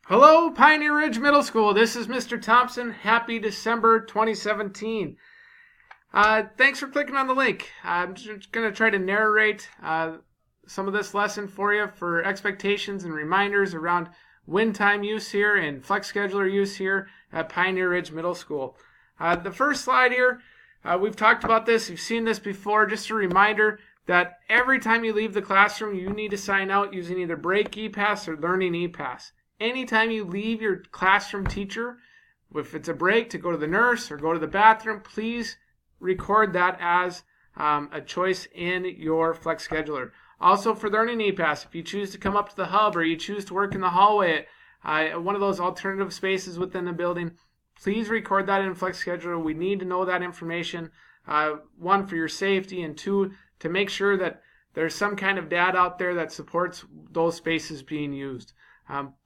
Hello, Pioneer Ridge Middle School. This is Mr. Thompson. Happy December 2017. Thanks for clicking on the link. I'm just going to try to narrate some of this lesson for you for expectations and reminders around win time use here and flex scheduler use here at Pioneer Ridge Middle School. The first slide here, we've talked about this. You've seen this before. Just a reminder that every time you leave the classroom, you need to sign out using either Break ePass or Learning ePass. Anytime you leave your classroom teacher, if it's a break to go to the nurse or go to the bathroom, please record that as a choice in your flex scheduler. Also for Learning ePass, if you choose to come up to the hub or you choose to work in the hallway at one of those alternative spaces within the building, please record that in flex scheduler. We need to know that information, one, for your safety, and two, to make sure that there's some kind of data out there that supports those spaces being used.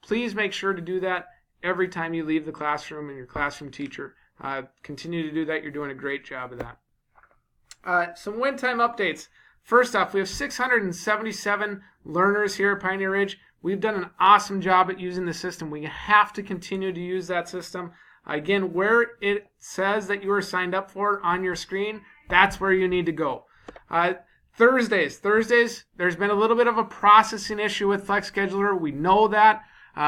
Please make sure to do that every time you leave the classroom and your classroom teacher. Continue to do that. You're doing a great job of that. Some win time updates. First off, we have 677 learners here at Pioneer Ridge. We've done an awesome job at using the system. We have to continue to use that system. Again, where it says that you are signed up for on your screen, that's where you need to go. Thursdays, there's been a little bit of a processing issue with Flex Scheduler. We know that.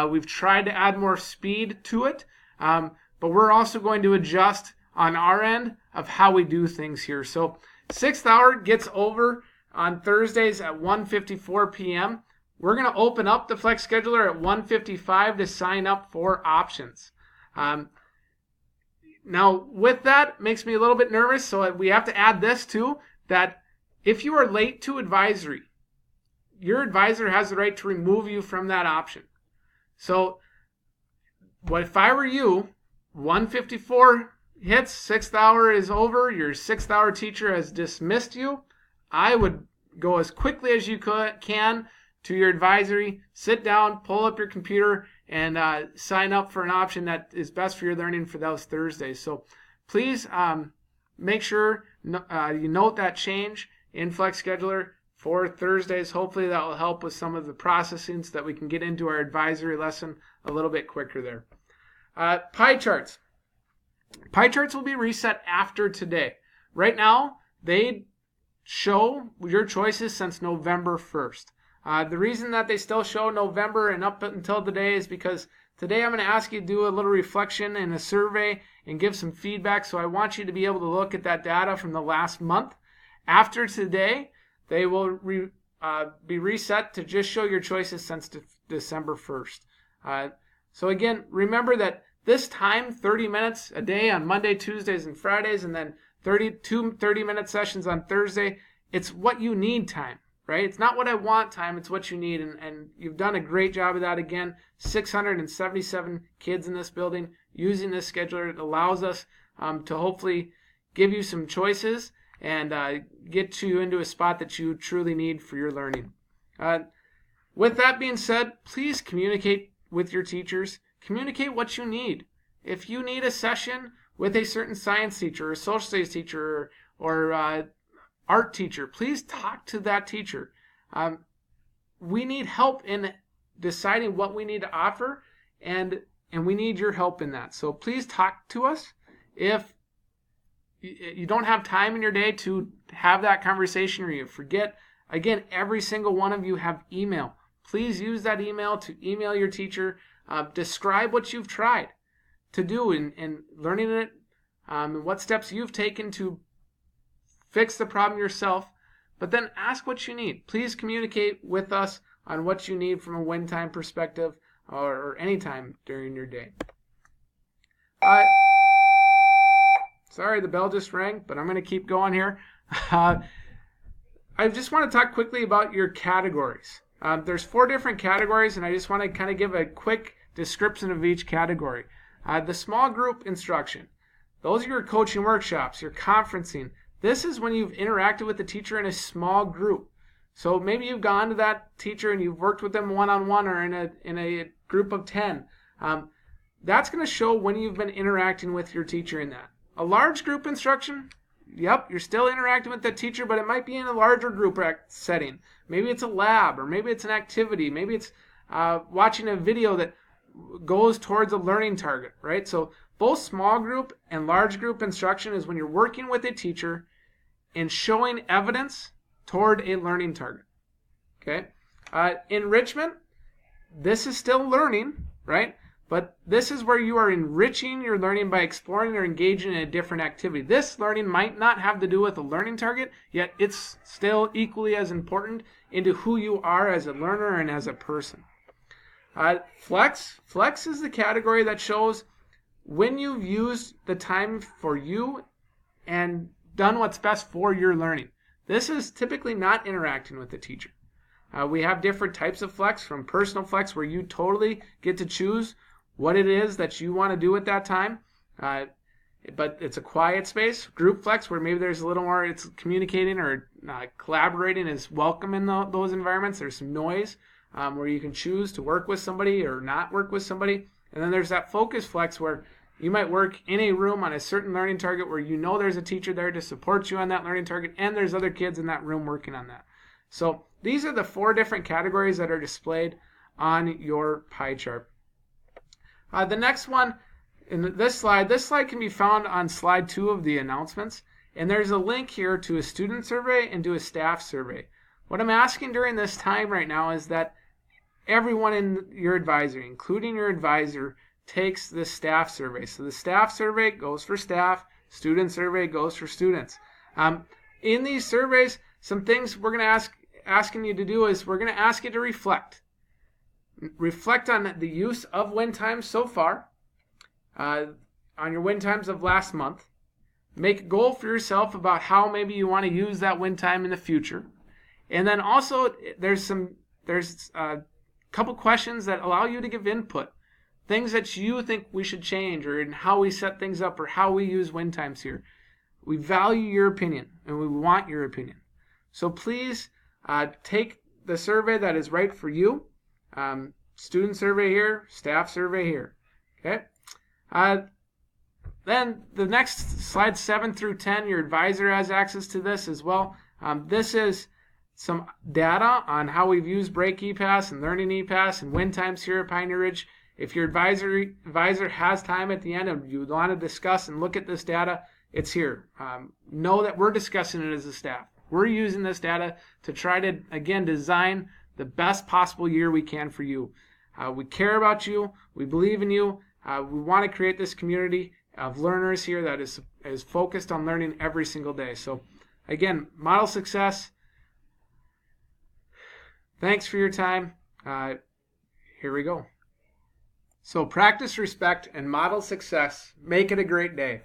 We've tried to add more speed to it, but we're also going to adjust on our end of how we do things here. So 6th hour gets over on Thursdays at 1:54 p.m. We're going to open up the Flex Scheduler at 1:55 to sign up for options. Now, with that, makes me a little bit nervous, so we have to add this too, that if you are late to advisory, your advisor has the right to remove you from that option. So, if I were you, 1:54 hits, 6th hour is over, your 6th hour teacher has dismissed you, I would go as quickly as you can to your advisory, sit down, pull up your computer, and sign up for an option that is best for your learning for those Thursdays. So please make sure you note that change in Flex Scheduler for Thursdays. Hopefully that will help with some of the processing so that we can get into our advisory lesson a little bit quicker there. Pie charts. Pie charts will be reset after today. Right now, they show your choices since November 1st. The reason that they still show November and up until today is because today I'm going to ask you to do a little reflection and a survey and give some feedback. So I want you to be able to look at that data from the last month. After today, they will be reset to just show your choices since December 1st. So again, remember that this time, 30 minutes a day on Monday, Tuesdays, and Fridays, and then 30-minute sessions on Thursday, it's what you need time, right? It's not what I want time, it's what you need, and you've done a great job of that. Again, 677 kids in this building using this scheduler. It allows us to hopefully give you some choices and get you into a spot that you truly need for your learning. With that being said, please communicate with your teachers. Communicate what you need. If you need a session with a certain science teacher or social studies teacher or art teacher, please talk to that teacher. We need help in deciding what we need to offer, and we need your help in that. So please talk to us. If you don't have time in your day to have that conversation or you forget, again, every single one of you have email. Please use that email to email your teacher. Describe what you've tried to do in learning it, and what steps you've taken to fix the problem yourself, but then ask what you need. Please communicate with us on what you need from a win time perspective or any time during your day. Sorry, the bell just rang, but I'm going to keep going here. I just want to talk quickly about your categories. There's 4 different categories, and I just want to kind of give a quick description of each category. The small group instruction. Those are your coaching workshops, your conferencing. This is when you've interacted with the teacher in a small group. So maybe you've gone to that teacher and you've worked with them one-on-one or in a group of 10. That's going to show when you've been interacting with your teacher in that. A large group instruction, yep, you're still interacting with the teacher, but it might be in a larger group setting. Maybe it's a lab, or maybe it's an activity. Maybe it's watching a video that goes towards a learning target, right? So both small group and large group instruction is when you're working with a teacher and showing evidence toward a learning target. Okay? Enrichment, this is still learning, right? But this is where you are enriching your learning by exploring or engaging in a different activity. This learning might not have to do with a learning target, yet it's still equally as important into who you are as a learner and as a person. Flex is the category that shows when you've used the time for you and done what's best for your learning. This is typically not interacting with the teacher. We have different types of flex, from personal flex, where you totally get to choose what it is that you want to do at that time, but it's a quiet space. Group flex, where maybe there's a little more, it's communicating or collaborating is welcome in those environments. There's some noise where you can choose to work with somebody or not work with somebody. And then there's that focus flex, where you might work in a room on a certain learning target where you know there's a teacher there to support you on that learning target, and there's other kids in that room working on that. So these are the 4 different categories that are displayed on your pie chart. The next one in this slide can be found on slide 2 of the announcements, and there's a link here to a student survey and to a staff survey. What I'm asking during this time right now is that everyone in your advisory, including your advisor, takes the staff survey. So the staff survey goes for staff, student survey goes for students. In these surveys, some things we're going to asking you to do is we're going to ask you to reflect. Reflect on the use of win times so far, on your win times of last month. Make a goal for yourself about how maybe you want to use that win time in the future. And then also there's a couple questions that allow you to give input. Things that you think we should change, or in how we set things up, or how we use win times here. We value your opinion, and we want your opinion. So please take the survey that is right for you. Student survey here, staff survey here. Okay. Then the next slide 7 through 10, your advisor has access to this as well. This is some data on how we've used Break ePass and Learning ePass and win times here at Pioneer Ridge. If your advisor has time at the end and you want to discuss and look at this data, it's here. Know that we're discussing it as a staff. We're using this data to try to, again, design the best possible year we can for you. We care about you. We believe in you. We want to create this community of learners here that is focused on learning every single day. So, again, model success. Thanks for your time. Here we go. So practice respect and model success. Make it a great day.